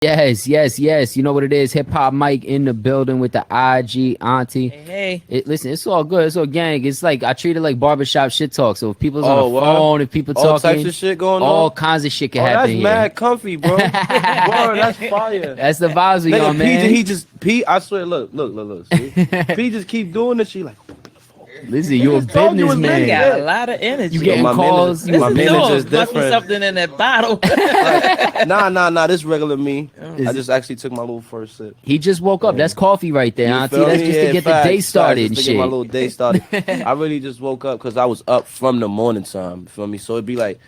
Yes, yes, yes. You know what it is. Hip Hop Mike in the building with the IG Auntie. Hey. Listen, it's all good. It's all gang. It's like I treat it like barbershop shit talk. So if people's on the what? phone, if people all talking, types of shit going on, all kinds of shit can happen that's here. mad comfy, bro. Bro, that's fire. That's the vibes we on, man. P, I swear, look. See? P just keep doing this. She like, listen, you a businessman. You got a lot of energy. You getting calls. My manager's different. Must be something in that bottle. Nah. This regular me. I just actually took my little first sip. He just woke up. That's coffee right there, Auntie. That's just to get the day started and shit. To get my little day started. I really just woke up because I was up from the morning time. You feel me? So it'd be like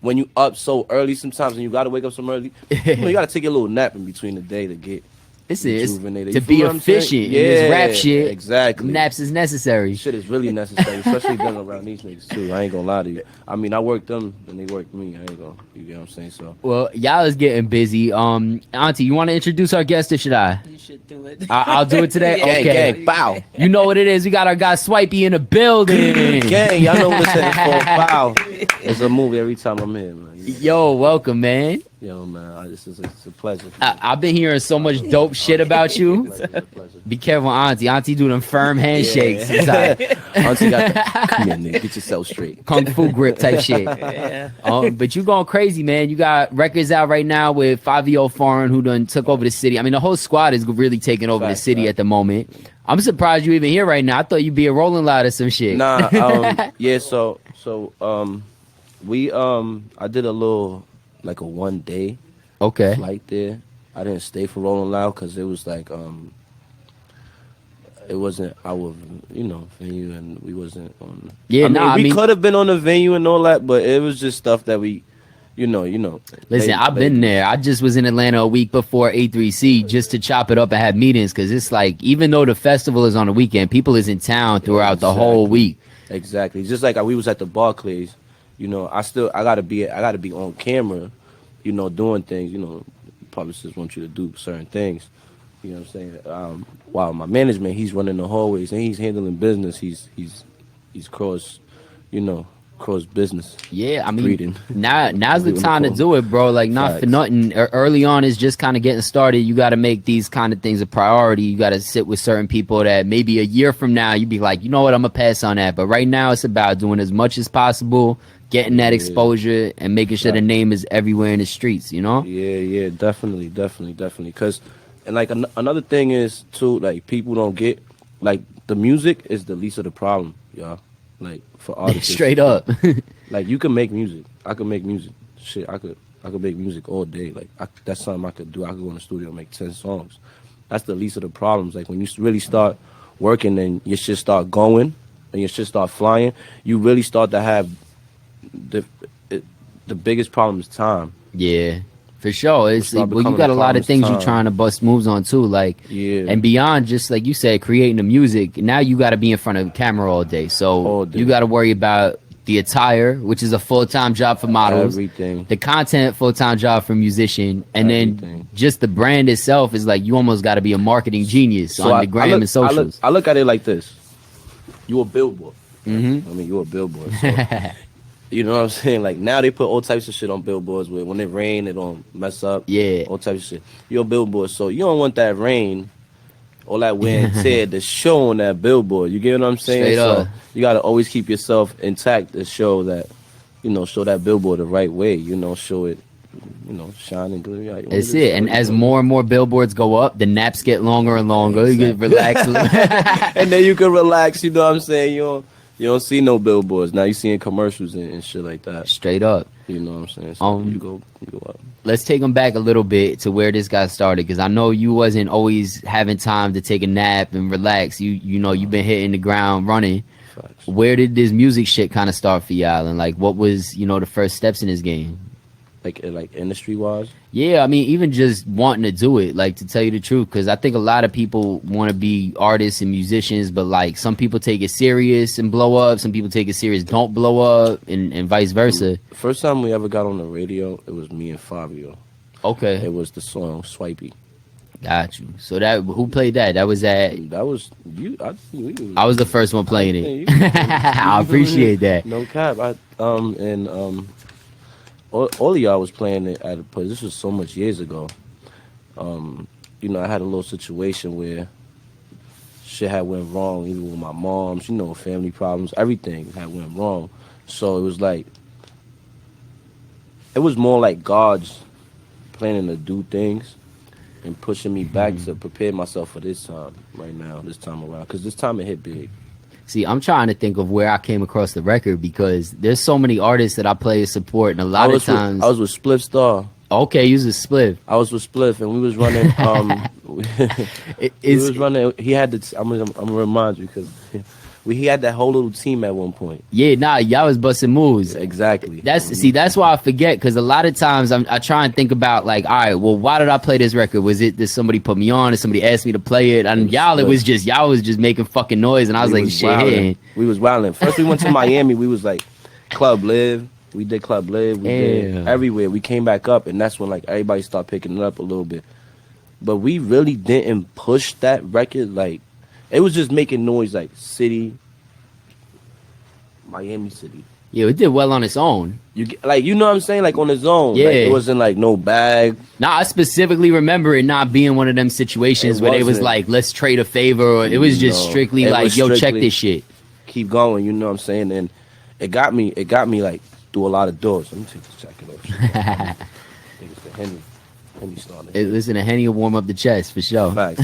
when you up so early sometimes and you gotta wake up so early, you gotta take a little nap in between the day to get. This is to be efficient in this rap shit. Exactly. Naps is necessary. Shit is really necessary, especially being around these niggas too. I ain't gonna lie to you. I mean, I worked them and they worked me. I ain't gonna, you get what I'm saying? So. Well, y'all is getting busy. Auntie, you want to introduce our guest or should I? You should do it. I'll do it today. Yeah. Okay. Gang, bow. You know what it is. We got our guy Swipey in the building. Gang, y'all know what it's for. Bow. It's a movie every time I'm here, man. Yo, welcome, man. Yo, man, it's a pleasure. I've been hearing so much dope shit about you. Be careful, Auntie. Auntie do them firm handshakes. Yeah. Auntie got the, come here, nigga, get yourself straight. Kung Fu grip type shit. Yeah. But you going crazy, man. You got records out right now with Fivio Foreign, who done took over the city. I mean, the whole squad is really taking over the city at the moment. I'm surprised you even here right now. I thought you'd be a Rolling Loud or some shit. Nah, yeah. So, I did a little like a 1 day flight there. I didn't stay for Rolling Loud because it was like it wasn't our venue and we wasn't on. Yeah, I mean, we could have been on the venue and all that, but it was just stuff that we, you know. Listen, I've been there. I just was in Atlanta a week before A3C just to chop it up and have meetings because it's like even though the festival is on the weekend, people is in town throughout the whole week. Exactly. Just like we was at the Barclays. I gotta be on camera, doing things. Publicists want you to do certain things. You know what I'm saying? While my management, he's running the hallways and he's handling business. He's cross business. Yeah, I mean, reading. Now's the time to do it, bro. Like, not for nothing. Early on is just kind of getting started. You got to make these kind of things a priority. You got to sit with certain people that maybe a year from now you'd be like, you know what, I'm gonna pass on that. But right now it's about doing as much as possible, getting that exposure, and making sure the name is everywhere in the streets. Yeah, definitely. Cause, and like another thing is too, like people don't get, like the music is the least of the problem, y'all. Like for artists, straight up. Like you can make music. I can make music. Shit, I could make music all day. Like that's something I could do. I could go in the studio and make 10 songs. That's the least of the problems. Like when you really start working and your shit start going and your shit start flying, you really start to have the biggest problem is time. Yeah, for sure. It's you got a lot of things you're trying to bust moves on too, like and beyond just like you said, creating the music. Now you got to be in front of the camera all day, so you got to worry about the attire, which is a full-time job for models, everything, the content, full-time job for musician, and then just the brand itself is like you almost got to be a marketing genius on the gram and socials. I look at it like this: you a billboard. I mean, you a billboard. So. You know what I'm saying? Like now they put all types of shit on billboards where when it rain, it don't mess up. Yeah. All types of shit. You're a billboard, so you don't want that rain, all that wear and tear to show on that billboard. You get what I'm saying? Straight so up. You gotta always keep yourself intact to show that, show that billboard the right way. Show it, shine and glitter. That's it. And as more and more billboards go up, the naps get longer and longer. Exactly. You get relaxed. And then you can relax, you know what I'm saying? You don't see no billboards. Now you seeing commercials and shit like that. Straight up. You know what I'm saying? So you go up. Let's take them back a little bit to where this got started, because I know you wasn't always having time to take a nap and relax. You've been hitting the ground running. Facts. Where did this music shit kind of start for y'all? And like, what was, the first steps in this game? Like industry wise? Yeah, I mean, even just wanting to do it, like, to tell you the truth, because I think a lot of people want to be artists and musicians, but like some people take it serious and blow up, some people take it serious, don't blow up, and vice versa. First time we ever got on the radio, it was me and Fivio. Okay. It was the song Swipey. Got you. So who played that? That was you. I was the first one playing it. I appreciate that. No cap. All of y'all was playing it at a place. This was so much years ago. You know, I had a little situation where shit had went wrong, even with my moms, you know, family problems, everything had went wrong. So it was like, it was more like God's planning to do things and pushing me back to prepare myself for this time right now, this time around. Because this time it hit big. See, I'm trying to think of where I came across the record because there's so many artists that I play and support, and a lot of times... I was with Spliff Star. Okay, you was a Spliff. I was with Spliff, and we was running... we was running... He had the... I'm gonna remind you, because... He had that whole little team at one point. Yeah, nah, y'all was busting moves. Exactly. That's why I forget, because a lot of times I try and think about, like, all right, well, why did I play this record? Was it that somebody put me on? Did somebody ask me to play it? And y'all was just making fucking noise, and I was like, shit, hey. We was wilding. First we went to Miami. We was like Club Live. We did Club Live. We did everywhere. We came back up, and that's when like everybody started picking it up a little bit. But we really didn't push that record like. It was just making noise like Miami City. Yeah, it did well on its own. You know what I'm saying? Like on its own. Yeah. Like, it wasn't like no bag. Nah, I specifically remember it not being one of them situations where they was like, let's trade a favor. Or it was just strictly like, yo, check this shit. Keep going, you know what I'm saying? And it got me like through a lot of doors. Let me take this jacket off. I think it's the Henny started. Listen, a Henny will warm up the chest for sure. Facts.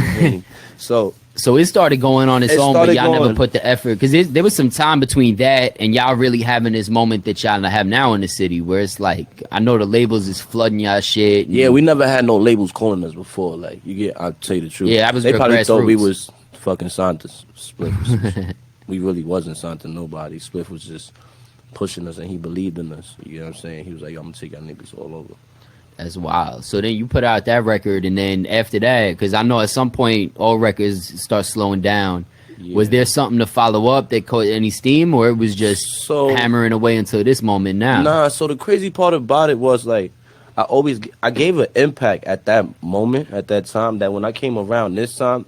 So it started going on its own, but y'all never put the effort. Because there was some time between that and y'all really having this moment that y'all have now in the city where it's like, I know the labels is flooding y'all shit. Yeah, we never had no labels calling us before. Like, I'll tell you the truth. Yeah, they probably thought we was fucking signed to Spliff. We really wasn't signed to nobody. Spliff was just pushing us and he believed in us. You know what I'm saying? He was like, yo, I'm going to take y'all niggas all over. That's wild. So then you put out that record, and then after that, because I know at some point all records start slowing down. Yeah. Was there something to follow up that caught any steam, or it was just hammering away until this moment now? Nah, so the crazy part about it was like, I gave an impact at that moment, at that time, that when I came around this time,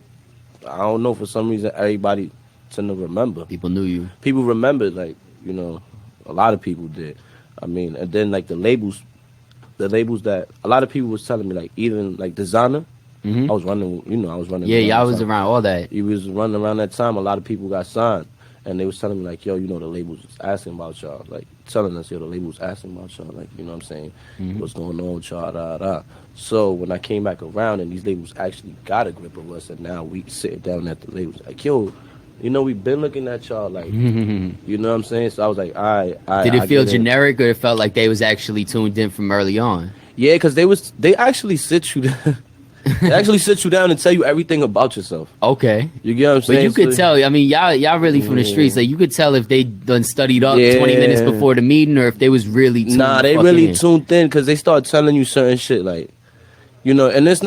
I don't know, for some reason, everybody tend to remember. People knew you. People remembered, like, you know, a lot of people did. I mean, and then like the labels that a lot of people was telling me, like even like Desiigner, I was running. Yeah, y'all was around all that. He was running around that time. A lot of people got signed, and they was telling me like, yo, you know, the labels was asking about y'all, like telling us, yo, the labels asking about y'all, like, you know what I'm saying, what's going on with y'all, da. So when I came back around and these labels actually got a grip of us, and now we sitting down at the labels like, yo, you know, we've been looking at y'all like, you know what I'm saying? So I was like, all right. Did it feel generic, or it felt like they was actually tuned in from early on? Yeah, because they actually sit you down. They actually sit you down and tell you everything about yourself. Okay. You get what I'm saying? But you could tell, I mean, y'all really from the streets. Like, you could tell if they done studied up 20 minutes before the meeting, or if they was really tuned in. Nah, they really tuned in, because they start telling you certain shit, like, you know, and these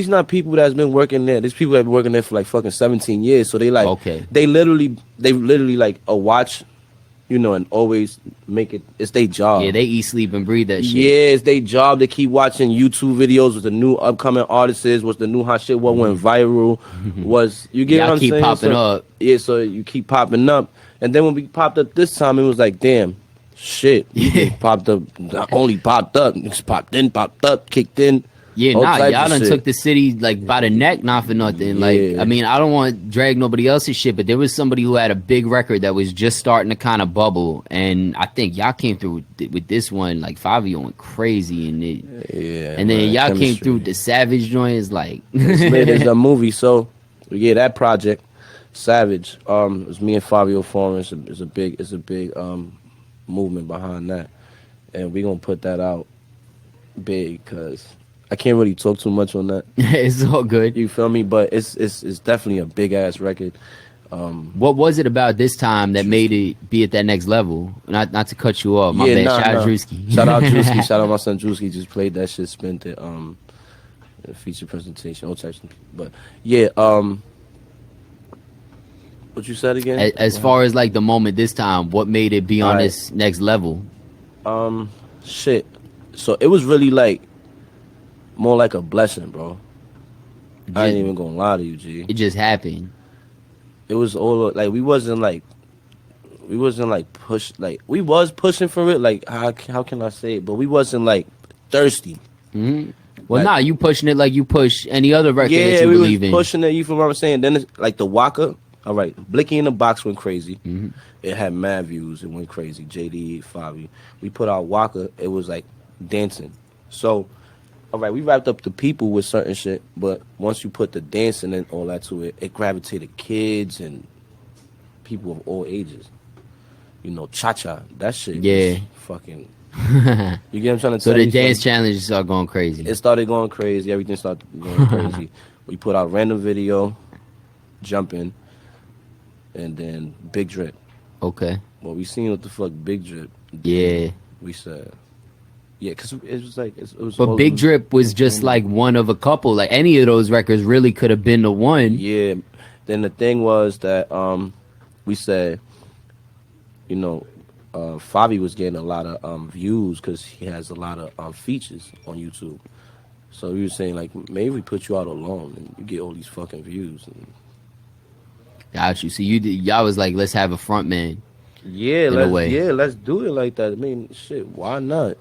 not people that's been working there. These people that have been working there for like fucking 17 years. So they like, they literally like a watch, you know, and always make it. It's their job. Yeah, they eat, sleep, and breathe that shit. Yeah, it's their job. They keep watching YouTube videos with the new upcoming artists. What's the new hot shit? What went viral? You get what I'm saying? Keep popping up. Yeah, so you keep popping up, and then when we popped up this time, it was like, damn, shit. Popped up. Not only popped up, it's popped in, popped up, kicked in. Yeah, y'all done took the city like by the neck, not for nothing. Like, I mean, I don't want to drag nobody else's shit, but there was somebody who had a big record that was just starting to kind of bubble, and I think y'all came through with this one. Like, Fivio went crazy in it, and then y'all came through with the Savage joints. Like, it's a movie, so that project, Savage. It was me and Fivio Foreign. It's a big movement behind that, and we gonna put that out big, because I can't really talk too much on that. It's all good. You feel me? But it's definitely a big ass record. What was it about this time that made it be at that next level? Not to cut you off. My bad. Shout out Drewski. Shout out Drewski. Shout out my son Drewski. Just played that shit. Spent it. Feature presentation. All types. But yeah. What you said again? As far as like the moment this time, what made it be on this next level? Shit. So it was really like more like a blessing, bro. I ain't even gonna lie to you, G. It just happened. It was all like we wasn't push, like we was pushing for it. Like how can I say it? But we wasn't like thirsty. Well, like, nah, you pushing it like you push any other record that you we believe was in. pushing it. You feel what I'm saying? Then it's like the Waka. All right, Blicky in the Box went crazy. Mm-hmm. It had mad views. It went crazy. JD, Fivio. We put out Waka. It was like dancing. So, all right, we wrapped up the people with certain shit. But once you put the dancing and all that to it, it gravitated kids and people of all ages. You know, cha-cha. That shit was fucking... You get what I'm trying to So tell the you? dance challenge started going crazy. It started going crazy. Everything started going crazy. We put out random video, jumping, and then Big Drip. Okay. Well, we seen what the fuck Big Drip did. Yeah. We said, yeah, because it was like, it was. But Big Drip was just like one of a couple. Like any of those records really could have been the one. Yeah. Then the thing was that we said, you know, Fivio was getting a lot of views because he has a lot of features on YouTube. So we were saying like, maybe we put you out alone and you get all these fucking views. And Got you. So y'all was like, let's have a front man. yeah, let's do it like that. I mean, shit, why not?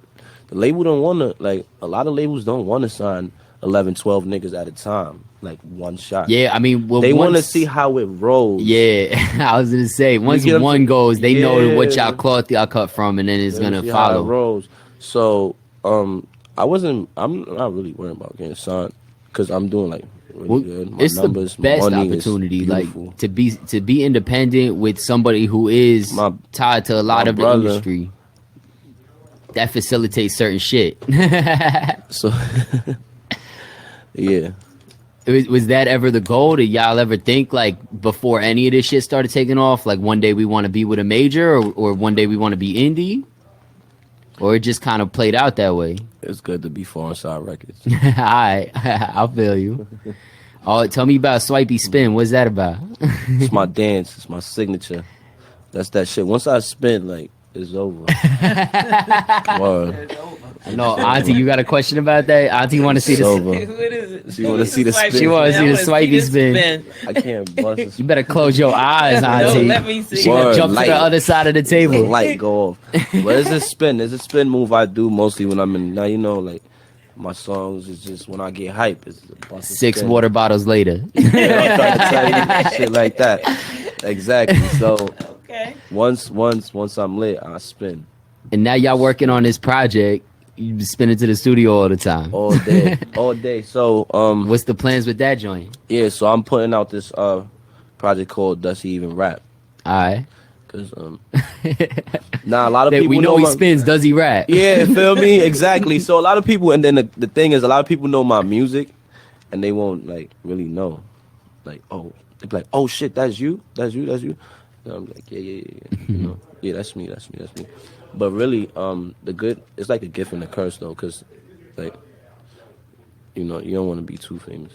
The label don't want to, like, a lot of labels don't want to sign 11, 12 niggas at a time, like one shot. Yeah, I mean, well, they want to see how it rolls. Yeah, I was gonna say once one goes, they know what y'all cloth y'all cut from, and then it's gonna follow. How it rolls. So, I'm not really worried about getting signed because I'm doing like really good. My It's numbers, the best my money opportunity, is like beautiful. to be independent with somebody who is tied to a lot of the industry. That facilitates certain shit. So, yeah. Was that ever the goal? Did y'all ever think, like, before any of this shit started taking off, like one day we want to be with a major, or one day we want to be indie? Or it just kind of played out that way? It's good to be foreign side records. Alright, I'll feel you. Oh, tell me about Swipey Spin. What's that about? It's my dance. It's my signature. That's that shit. Once I spin, like, it's over. Word. No, Auntie, you got a question about that? Auntie want to see this. What is it? She want to see the spin. She want to see the Swipey spin. I can't bust it. You better close your eyes, Auntie. No, let me see. She gonna jump to Light. the other side of the table. Light go off. But it's a spin. It's a spin move I do mostly when I'm in. Now, you know, like, my songs is just when I get hype. It's a bust a 6 spin. water bottles later. Yeah, I'm trying to tell you shit like that. Exactly. So Okay. once I'm lit, I spin. And now y'all working on this project. You spin into the studio all the time. All day. All day. So What's the plans with that joint? yeah, so I'm putting out this project called Does He Even Rap? Alright. Cause nah, a lot of people we know he my, spins. Does he rap? Yeah, feel me? Exactly. So a lot of people, and then the thing is, a lot of people know my music, and they won't like really know, like, oh, they be like, oh shit, that's you, that's you, that's you. And I'm like, yeah, you know, yeah, that's me. But really, the good, it's like a gift and a curse though, cause like, you know, you don't want to be too famous.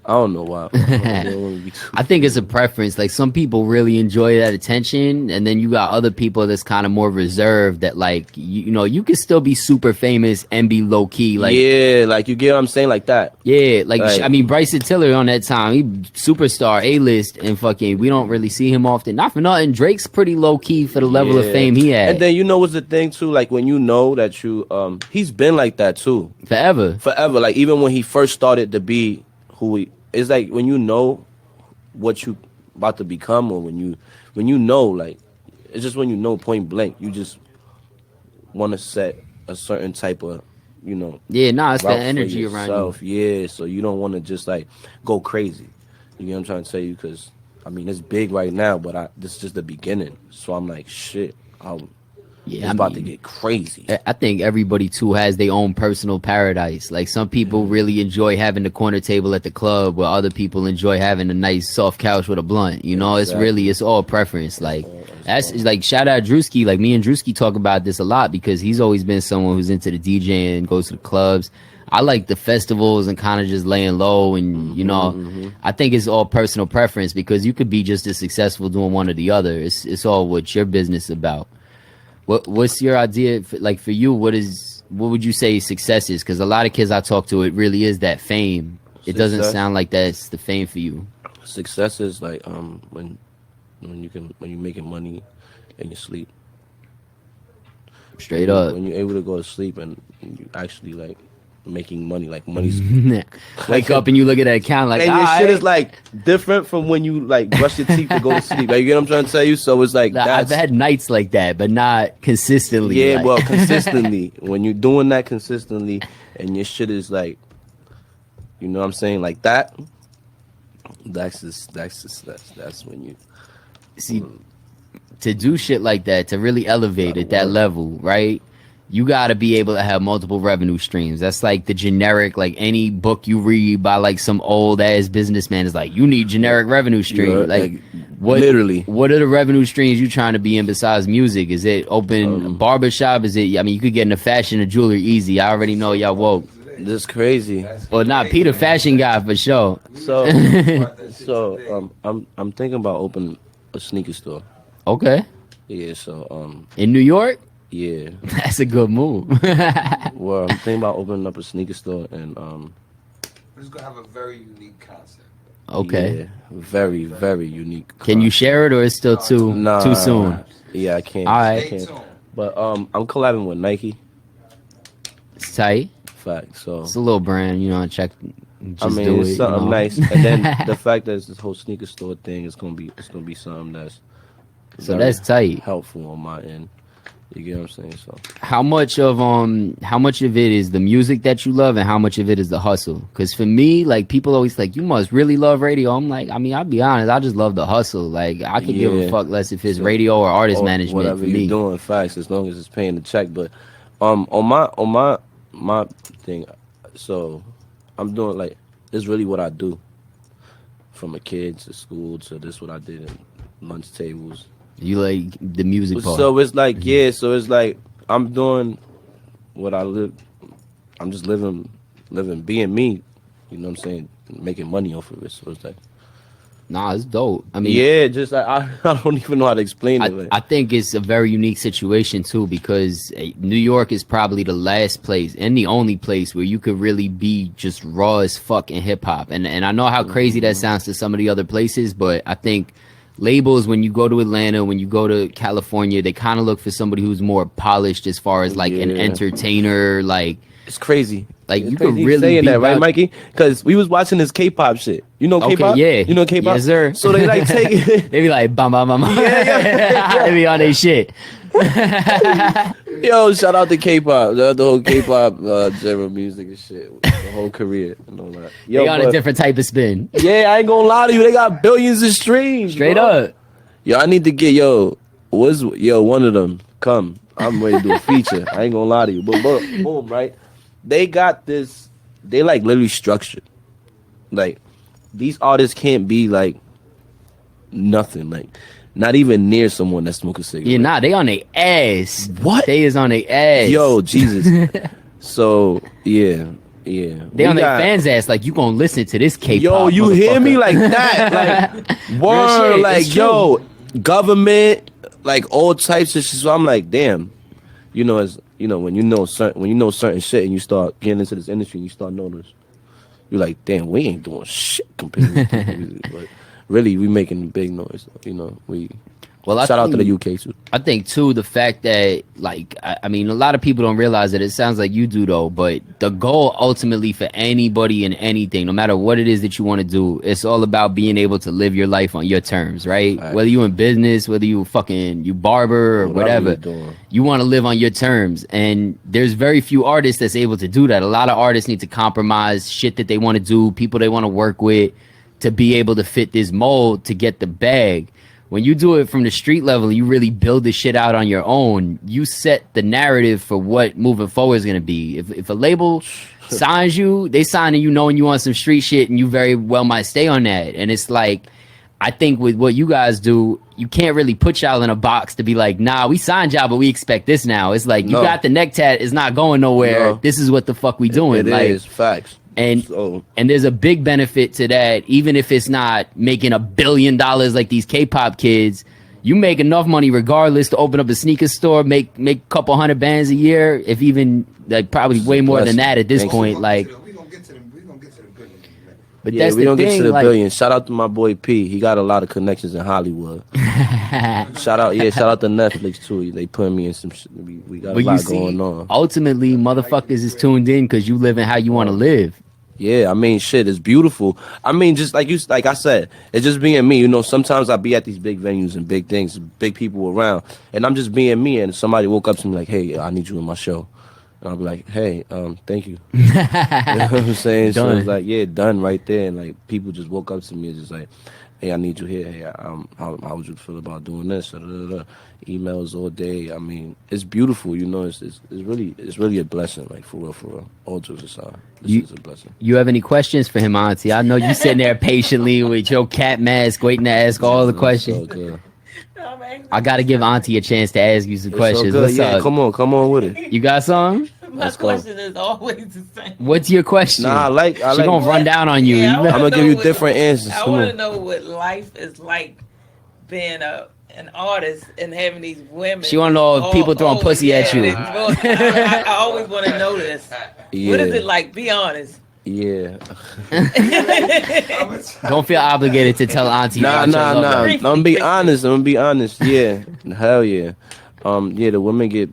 I don't know why. I think it's a preference. Like some people really enjoy that attention, and then you got other people that's kind of more reserved. That like you know you can still be super famous and be low key. Like yeah, like you get what I'm saying, like that. Yeah, like I mean Bryson Tiller on that time, he superstar, A-list, and fucking we don't really see him often. Not for nothing, Drake's pretty low key for the level of fame he had. And then you know what's the thing too, like when you know that you he's been like that too, forever. Like even when he first started to be who he, it's like when you know what you about to become, or when you know, like it's just when you know point blank, you just want to set a certain type of, you know, it's that energy around you. Yeah, so you don't want to just like go crazy. You know what I'm trying to tell you? Because I mean it's big right now, but this is just the beginning. So I'm like, shit, it's about to get crazy. I think everybody too has their own personal paradise. Like some people really enjoy having the corner table at the club, while other people enjoy having a nice soft couch with a blunt. You know, it's all preference. Like that's like shout out Drewski. Like me and Drewski talk about this a lot because he's always been someone who's into the DJing and goes to the clubs. I like the festivals and kind of just laying low, and you know, I think it's all personal preference because you could be just as successful doing one or the other. It's all what your business about. What's your idea for you? What would you say success is? Because a lot of kids I talk to, it really is that fame. It doesn't sound like that's the fame for you. Success is like when you're making money in your sleep. Straight up. When you're able to go to sleep and you actually like making money. Like money's wake up and you look at that account like, and your shit is like different from when you like brush your teeth to go to sleep. Like, you get what I'm trying to tell you? So it's like I've had nights like that, but not consistently. Yeah, like. well, consistently. When you're doing that consistently, and your shit is like, you know what I'm saying, like that. That's when you see. To do shit like that, to really elevate at that level, right? You got to be able to have multiple revenue streams. That's like the generic, like any book you read by like some old ass businessman is like, you need generic revenue stream. Like what, literally, what are the revenue streams you trying to be in besides music? Is it open a barbershop? Is it, I mean, you could get into fashion or jewelry easy. I already know y'all woke. This crazy. Well, not Peter, fashion guy for sure. So, I'm thinking about opening a sneaker store. Okay. Yeah. So, in New York. Yeah. That's a good move. Well, I'm thinking about opening up a sneaker store, and it's gonna have a very unique concept. Okay. Yeah, very, very unique. Can you share it, or it's still too soon? Yeah, I can't. All right. I can't. But I'm collabing with Nike. It's tight. Fact. So it's a little brand, you know. Check. Just I mean, do it's it, something you know? nice, and then the fact that it's this whole sneaker store thing is gonna be something that's so that's tight, helpful on my end. You get what I'm saying? So how much of it is the music that you love, and how much of it is the hustle? Because for me, like, people always like, you must really love radio. I'm like, I mean, I'll be honest, I just love the hustle. Like, I could give a fuck less if it's radio or artist management. Whatever for you're me. doing, facts, as long as it's paying the check. But on my thing, so I'm doing like, it's really what I do. From a kid to school to this, what I did in lunch tables. You like the music part. So it's like, yeah, so it's like I'm doing what I live. I'm just living, being me. You know what I'm saying? Making money off of it. So it's like, nah, it's dope. I mean, yeah, just like, I don't even know how to explain it. I think it's a very unique situation too, because New York is probably the last place and the only place where you could really be just raw as fuck in hip hop. And I know how crazy that sounds to some of the other places, but I think labels, when you go to Atlanta, when you go to California, they kind of look for somebody who's more polished as far as like an entertainer. Like, it's crazy. Like, it's you crazy could really saying be that, right, Mikey? Because we was watching this K-pop shit. You know K-pop? Okay, yeah. You know K-pop? Yes, sir. So they like take it. They be like, bam, bam, bam. Yeah. They be on their shit. Yo, shout out to K-pop. The whole K-pop general music and shit. The whole career and all that. Yo, They on a different type of spin. Yeah, I ain't gonna lie to you. They got billions of streams. Straight bro. up. Yo, I need to get, one of them. Come. I'm ready to do a feature. I ain't gonna lie to you. But boom, right? They got this, they like literally structured. Like, these artists can't be like nothing. Like, not even near someone that smoke a cigarette. Yeah, nah, they on their ass. What? They is on their ass. Yo, Jesus. So, yeah. They on their fans' ass. Like, you gonna listen to this K-pop. Yo, you hear me like that? Like, word, shit, like, yo, government, like all types of shit. So I'm like, damn. You know, as you know, when you know certain shit and you start getting into this industry and you start noticing, you're like, damn, we ain't doing shit compared to music. But really, we making big noise. You know, shout out to the UK too. I think too, the fact that, like, I mean, a lot of people don't realize that. It sounds like you do though, but the goal ultimately for anybody and anything, no matter what it is that you want to do, it's all about being able to live your life on your terms, right? Whether you in business, whether you barber or whatever, you want to live on your terms. And there's very few artists that's able to do that. A lot of artists need to compromise shit that they want to do, people they want to work with, to be able to fit this mold to get the bag. When you do it from the street level, you really build the shit out on your own. You set the narrative for what moving forward is going to be. If a label signs you, they signing you knowing you want some street shit, and you very well might stay on that. And it's like, I think with what you guys do, you can't really put y'all in a box to be like, nah, we signed y'all, but we expect this now. It's like, you got the neck tat, it's not going nowhere. This is what the fuck we doing. It is facts. And there's a big benefit to that. Even if it's not making $1 billion like these K-pop kids, you make enough money regardless to open up a sneaker store, make a couple hundred bands a year, if even, like, probably way more than that at this point. Like, we gonna get to the billion. But yeah, that's we the don't thing, get to the like, billion. Shout out to my boy P. He got a lot of connections in Hollywood. Shout out to Netflix too. They putting me in some shit. We got a lot going on. Ultimately, motherfuckers is tuned in because you living how you want to live. Yeah, I mean, shit, it's beautiful. I mean, just like I said, it's just being me. You know, sometimes I be at these big venues and big things, big people around, and I'm just being me. And somebody woke up to me like, "Hey, I need you in my show," and I'll be like, "Hey, thank you." You know what I'm saying? So it's like, yeah, done right there. And like people just woke up to me and just like, "Hey, I need you here. Hey, how would you feel about doing this?" Emails all day. I mean, it's beautiful. You know, it's really a blessing. Like for real. All jokes aside, this is a blessing. You have any questions for him, Auntie? I know you sitting there patiently with your cat mask, waiting to ask all the questions. I gotta give Auntie a chance to ask you some questions. What's up? Come on with it. You got some? My question is always the same. What's your question? Nah, I like. She gonna run down on you. Yeah, I'm gonna give you different answers. I want to know what life is like being an artist and having these women. She want to know if people throwing pussy at you. I always want to know this. Yeah. What is it like? Be honest. Yeah. Don't feel obligated to tell Auntie. Nah. I'm gonna be honest. Yeah. Hell yeah. Yeah, the women get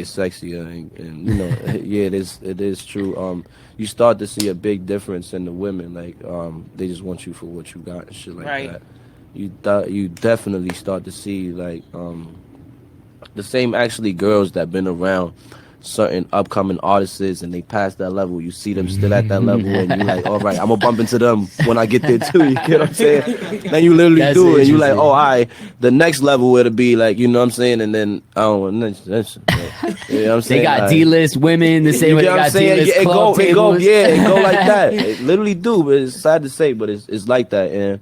sexier and you know, yeah, it is true. You start to see a big difference in the women. Like, they just want you for what you got and shit like that. You definitely start to see like the same actually girls that been around certain upcoming artists and they pass that level. You see them still at that level and you're like, all right, I'm gonna bump into them when I get there too. You get what I'm saying? Then you literally do it and you're like, oh, all right, the next level would be like, you know what I'm saying? And then you know what I'm saying? They got D-list women the same way they got D-list club tables. It go like that. It literally do, but it's sad to say, but it's like that. And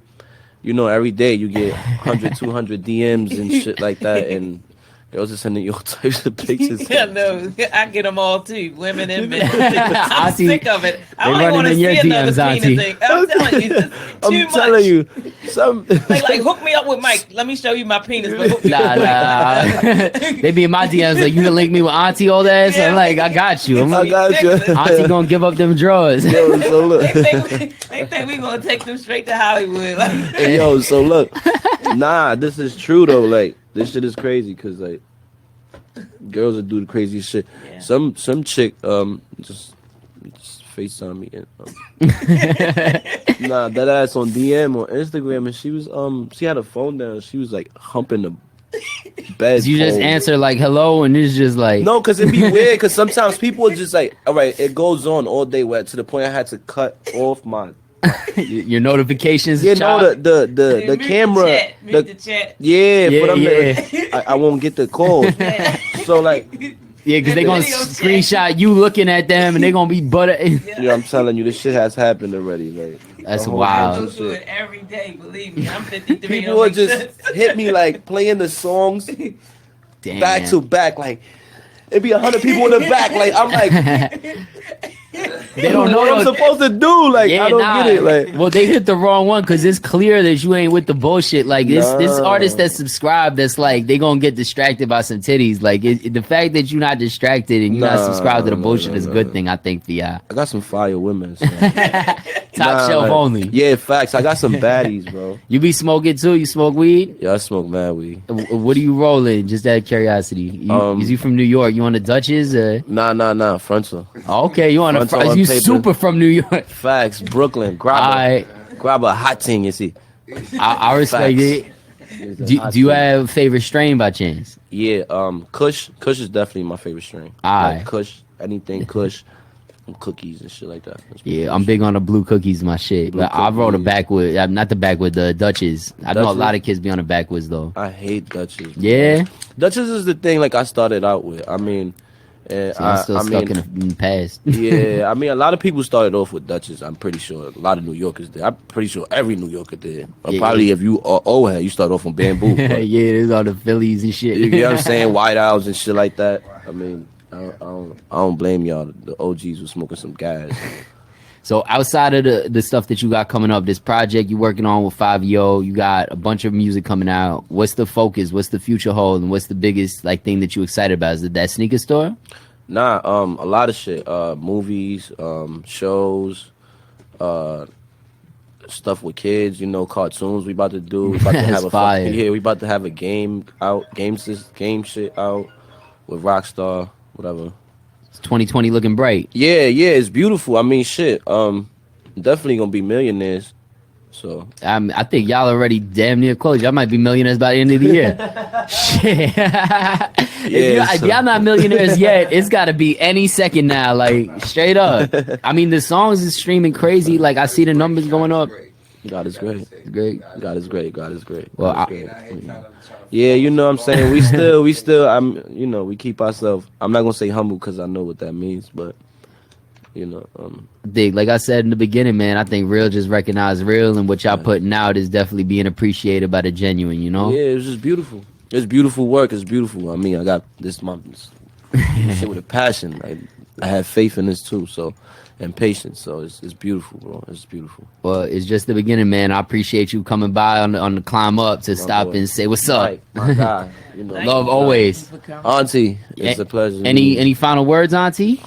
you know, every day you get 100, 200 DMs and shit like that, and girls are sending you all types of pictures. Yeah, no, I get them all too, women and men. I'm sick of it. I don't want to see another DMs, thing. I'm telling you, this is too much. Telling you, some like hook me up with Mike. Let me show you my penis. But hook me up with Mike. They be in my DMs like, you can link me with Auntie all that. So I'm like, I got you. I got you. Auntie gonna give up them drawers. Yo, so look. They think we gonna take them straight to Hollywood. Hey, yo, so look, nah, this is true though. Like, this shit is crazy because like girls will do the craziest shit. Yeah. Some chick just FaceTime me and nah, that ass on DM on Instagram, and she was she had a phone down. She was like humping the bed. You just answer like hello, and it's just like no, because it'd be weird. Because sometimes people are just like, all right, it goes on all day. Where to the point I had to cut off my your notifications. You know the camera. The chat. Yeah, but I won't get the calls. So like. Yeah, because they're going to screenshot you looking at them and they're going to be butter. Yeah, I'm telling you, this shit has happened already. Like, that's wild. I go through it every day, believe me. I'm 53. People would just hit me like playing the songs back to back. Like, it'd be 100 people in the back. Like, I'm like... They don't know what I'm supposed to do. Like, I don't get it. Like, well, they hit the wrong one because it's clear that you ain't with the bullshit. Like this artist that subscribed, that's like they gonna get distracted by some titties. Like the fact that you're not distracted and you're not subscribed to the bullshit is a good thing, I think, for y'all. I got some fire women. So. Top shelf only. Yeah, facts. I got some baddies, bro. You be smoking too? You smoke weed? Yeah, I smoke mad weed. What are you rolling? Just out of curiosity. Is you from New York? You on the Dutchess? Nah. Frontal. Okay, you on the front? You super from New York. Facts. Brooklyn. Grab a hot thing, you see. I respect it. Do you have a favorite strain by chance? Yeah, Kush. Kush is definitely my favorite strain. Like Kush, anything Kush, cookies and shit like that. Yeah, I'm big on the blue cookies, my shit. But I roll the backwood, not the backwood, the Dutchess. I know a lot of kids be on the backwoods though. I hate Dutchess. Yeah, Dutchess is the thing. Like I started out with. I mean. So I'm still stuck in the past. Yeah, I mean, a lot of people started off with Dutchess. I'm pretty sure a lot of New Yorkers did. I'm pretty sure every New Yorker did. Probably if you are old head, you start off on Bamboo. Yeah, there's all the Phillies and shit. You get what I'm saying? White Owls and shit like that. I mean, I don't blame y'all. The OGs were smoking some gas. So outside of the stuff that you got coming up, this project you working on with Fivio, you got a bunch of music coming out. What's the focus? What's the future hold? And what's the biggest like thing that you excited about? Is it that sneaker store? Nah, a lot of shit. Movies, shows, stuff with kids, you know, cartoons we about to do. We about to have we about to have a game out, game shit out with Rockstar, whatever. It's 2020 looking bright. Yeah, it's beautiful. I mean, shit. Definitely gonna be millionaires. So I think y'all already damn near close. Y'all might be millionaires by the end of the year. Shit. If y'all not millionaires yet, it's got to be any second now. Like straight up. I mean, the songs is streaming crazy. Like I see the numbers going up. God is great. Great. God is great. God is great. Well, yeah, you know what I'm saying? We still, you know, we keep ourselves, I'm not going to say humble because I know what that means, but, you know. Like I said in the beginning, man, I think real just recognize real, and what y'all putting out is definitely being appreciated by the genuine, you know? Yeah, it's just beautiful. It's beautiful work. It's beautiful. I mean, I got this shit with a passion. I have faith in this too, so, and patience. So it's beautiful, bro. It's beautiful. Well, it's just the beginning, man. I appreciate you coming by on the climb up to stop and say what's up. My guy, you know, love always. Auntie, it's a pleasure. Any final words, Auntie?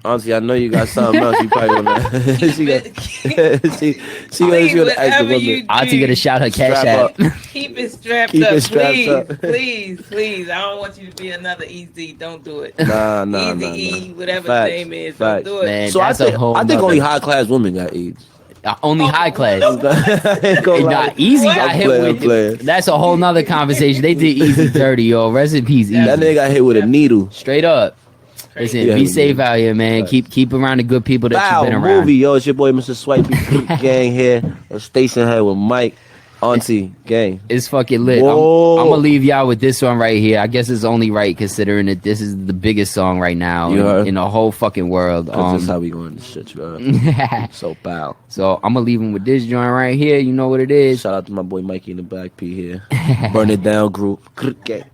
Auntie, I know you got something else. You probably wanna. she gonna ask the woman. Auntie gonna shout her cash out. Keep it strapped Keep up, it strapped up. please. I don't want you to be another Easy. Don't do it. Nah. Easy, whatever Facts, his name is. facts. Don't do it. Man, So I think only high class women got AIDS. Only high class. Not Easy got hit with. That's a whole nother conversation. They did Easy dirty, yo. Rest in peace, Easy. That nigga got hit with a needle. Straight up. Listen, be safe out here, man. Keep around the good people that you've been around. Movie, yo, it's your boy Mr. Swipey gang here. Station head with Mike, Auntie, gang. It's fucking lit. I'm gonna leave y'all with this one right here. I guess it's only right considering that this is the biggest song right now in the whole fucking world. That's how we going this shit, bro. So bow. So I'm gonna leave him with this joint right here. You know what it is. Shout out to my boy Mikey in the back P here. Burn it down group. Gang.